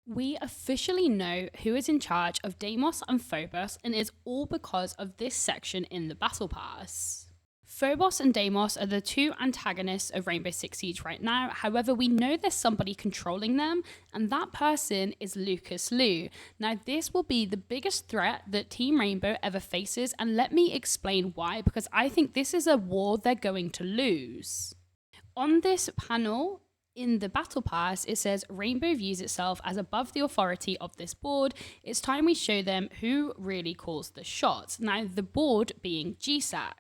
We officially know who is in charge of Deimos and Phobos, and it's all because of this section in the Battle Pass. Phobos and Deimos are the two antagonists of Rainbow Six Siege right now. However, we know there's somebody controlling them, and that person is Lucas Liu. Now, this will be the biggest threat that Team Rainbow ever faces, and let me explain why, because I think this is a war they're going to lose. On this panel, in the Battle Pass, it says Rainbow views itself as above the authority of this board. It's time we show them who really calls the shots. Now, the board being GSAC.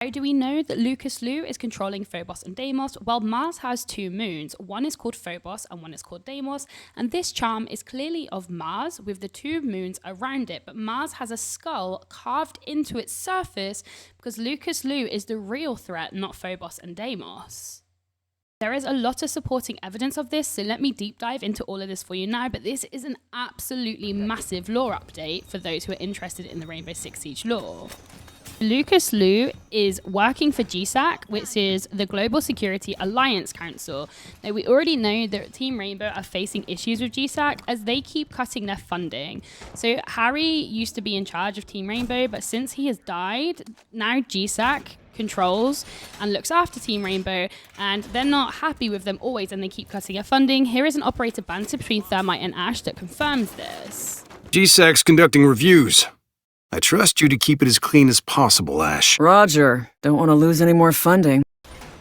How do we know that Lucas Liu is controlling Phobos and Deimos? Well, Mars has two moons. One is called Phobos and one is called Deimos. And this charm is clearly of Mars with the two moons around it. But Mars has a skull carved into its surface because Lucas Liu is the real threat, not Phobos and Deimos. There is a lot of supporting evidence of this, so let me deep dive into all of this for you now, but this is an absolutely massive lore update for those who are interested in the Rainbow Six Siege lore. Lucas Liu is working for GSAC, which is the Global Security Alliance Council. Now, we already know that Team Rainbow are facing issues with GSAC as they keep cutting their funding. So Harry used to be in charge of Team Rainbow, but since he has died, now GSAC controls and looks after Team Rainbow, and they're not happy with them always, and they keep cutting their funding. Here is an operator banter between Thermite and Ash that confirms this. GSAC's conducting reviews. I trust you to keep it as clean as possible, Ash. Roger. Don't want to lose any more funding.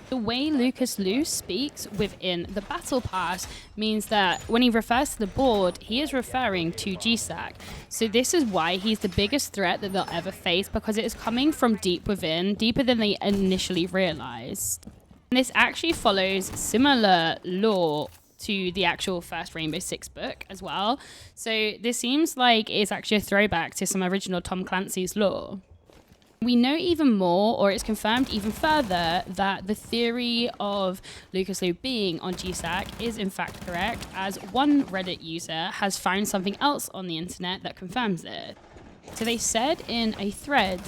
The way Lucas Liu speaks within the Battle Pass means that when he refers to the board, he is referring to GSAC. So this is why he's the biggest threat that they'll ever face, because it is coming from deep within, deeper than they initially realized. And this actually follows similar lore to the actual first Rainbow Six book as well. So this seems like it's actually a throwback to some original Tom Clancy's lore. We know even more, or it's confirmed even further, that the theory of Lucas Liu being on GSAC is in fact correct, as one Reddit user has found something else on the internet that confirms it. So they said in a thread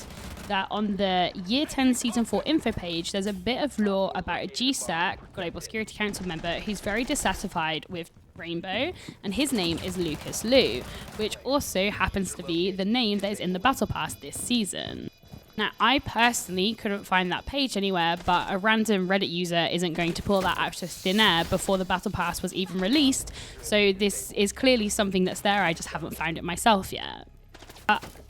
that on the Year 10 Season 4 info page, there's a bit of lore about a GSAC, Global Security Council member, who's very dissatisfied with Rainbow, and his name is Lucas Liu, which also happens to be the name that is in the Battle Pass this season. Now, I personally couldn't find that page anywhere, but a random Reddit user isn't going to pull that out of thin air before the Battle Pass was even released, so this is clearly something that's there, I just haven't found it myself yet.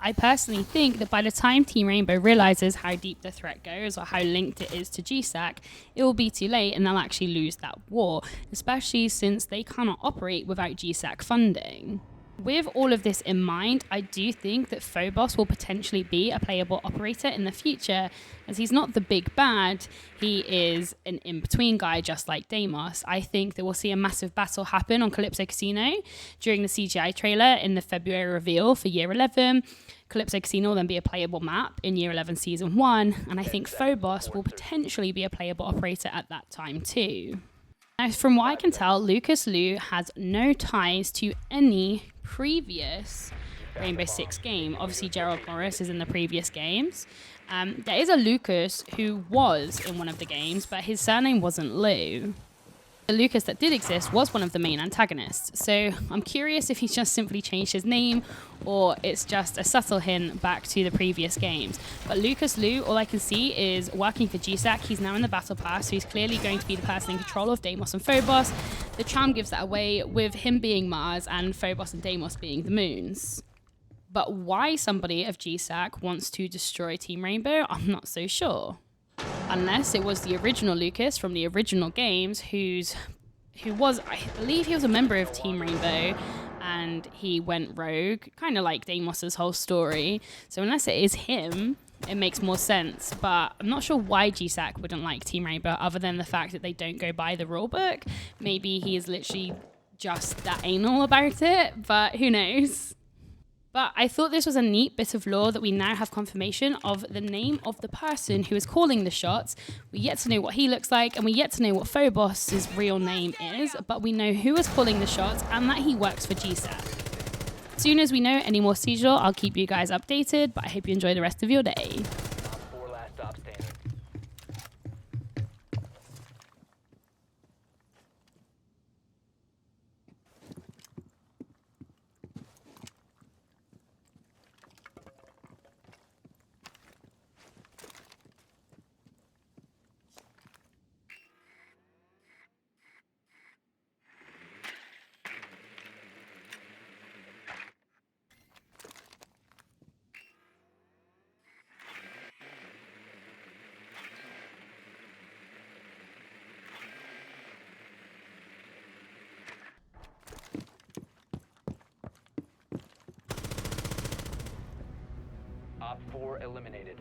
I personally think that by the time Team Rainbow realizes how deep the threat goes or how linked it is to GSAC, it will be too late and they'll actually lose that war, especially since they cannot operate without GSAC funding. With all of this in mind, I do think that Phobos will potentially be a playable operator in the future, as he's not the big bad, he is an in-between guy just like Deimos. I think that we'll see a massive battle happen on Calypso Casino during the CGI trailer in the February reveal for Year 11. Calypso Casino will then be a playable map in Year 11 Season 1, and I think Phobos will potentially be a playable operator at that time too. Now, from what I can tell, Lucas Liu has no ties to any previous Rainbow Six game. Obviously, Gerald Morris is in the previous games. There is a Lucas who was in one of the games, but his surname wasn't Liu. The Lucas that did exist was one of the main antagonists, so I'm curious if he's just simply changed his name or it's just a subtle hint back to the previous games. But Lucas Liu, all I can see is working for GSAC. He's now in the Battle Pass, so he's clearly going to be the person in control of Deimos and Phobos. The charm gives that away, with him being Mars and Phobos and Deimos being the moons. But why somebody of GSAC wants to destroy Team Rainbow, I'm not so sure. Unless it was the original Lucas from the original games, who was, I believe he was a member of Team Rainbow, and he went rogue, kind of like Deimos' whole story. So unless it is him, it makes more sense. But I'm not sure why GSAC wouldn't like Team Rainbow, other than the fact that they don't go by the rulebook. Maybe he is literally just that anal about it, but who knows? But I thought this was a neat bit of lore that we now have confirmation of the name of the person who is calling the shots. We yet to know what he looks like, and we yet to know what Phobos' real name is, but we know who is calling the shots and that he works for GSAC. As soon as we know any more siege lore, I'll keep you guys updated, but I hope you enjoy the rest of your day. 4 eliminated.